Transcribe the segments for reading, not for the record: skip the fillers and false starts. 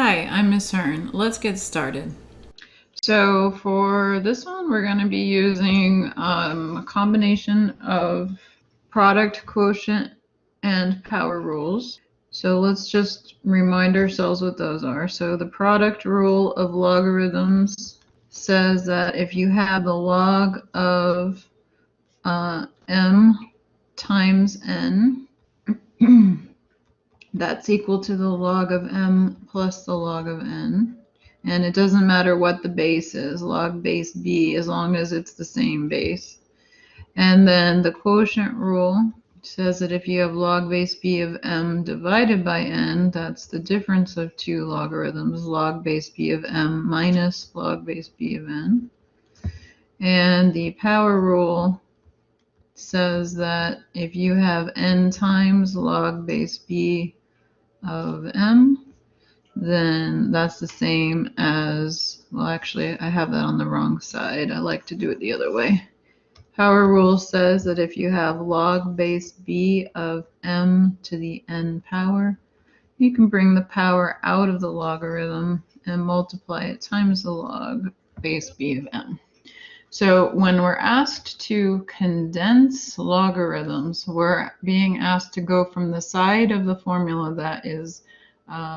Hi, I'm Miss Hearn. Let's get started. So for this one, we're going to be using a combination of product, quotient, and power rules. So let's just remind ourselves what those are. So the product rule of logarithms says that if you have the log of m times n, that's equal to the log of m plus the log of n. And it doesn't matter what the base is, log base b, as long as it's the same base. And then the quotient rule says that if you have log base b of m divided by n, that's the difference of two logarithms, log base b of m minus log base b of n. And the power rule says that if you have n times log base b of m, then that's the same as, well, actually, I have that on the wrong side. I like to do it the other way. Power rule says that if you have log base b of m to the n power, you can bring the power out of the logarithm and multiply it times the log base b of m. So when we're asked to condense logarithms, we're being asked to go from the side of the formula that is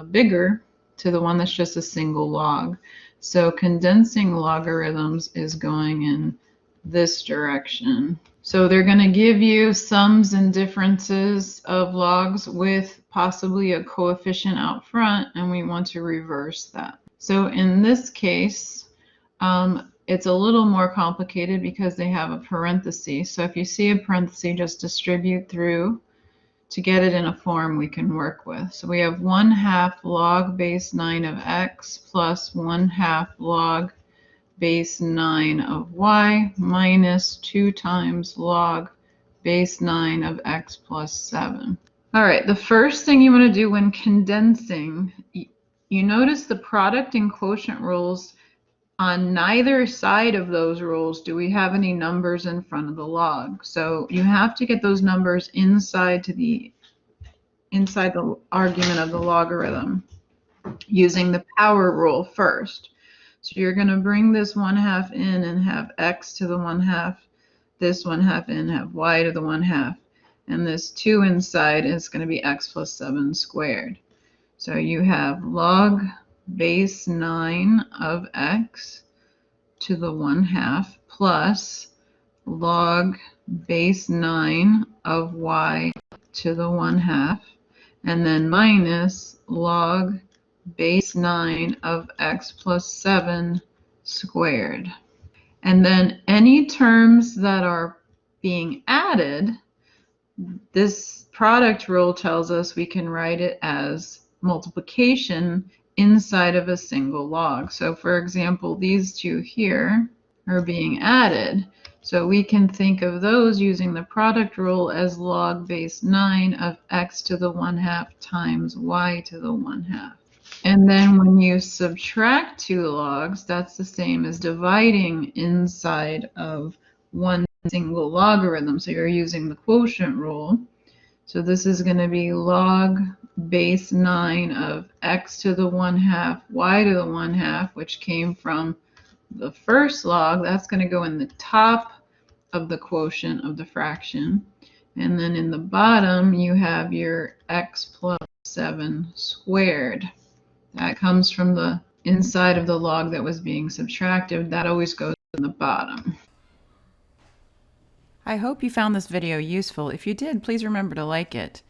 bigger to the one that's just a single log. So condensing logarithms is going in this direction. So they're going to give you sums and differences of logs with possibly a coefficient out front, and we want to reverse that. So in this case, it's a little more complicated because they have a parenthesis. So if you see a parenthesis, just distribute through to get it in a form we can work with. So we have 1/2 log base 9 of x plus 1/2 log base 9 of y minus 2 times log base 9 of x plus 7. All right, the first thing you want to do when condensing, you notice the product and quotient rules. On neither side of those rules do we have any numbers in front of the log. So you have to get those numbers inside the argument of the logarithm using the power rule first. So you're going to bring this 1/2 in and have x to the 1/2, this 1/2 in, have y to the 1/2, and this 2 inside is going to be x plus 7 squared. So you have log base 9 of x to the 1/2 plus log base 9 of y to the 1/2, and then minus log base 9 of x plus 7 squared. And then any terms that are being added, this product rule tells us we can write it as multiplication inside of a single log. So for example, these two here are being added. So we can think of those using the product rule as log base 9 of x to the 1/2 times y to the 1/2. And then when you subtract two logs, that's the same as dividing inside of one single logarithm. So you're using the quotient rule. So this is going to be log base 9 of x to the 1/2, y to the 1/2, which came from the first log. That's going to go in the top of the quotient of the fraction. And then in the bottom, you have your x plus 7 squared. That comes from the inside of the log that was being subtracted. That always goes in the bottom. I hope you found this video useful. If you did, please remember to like it.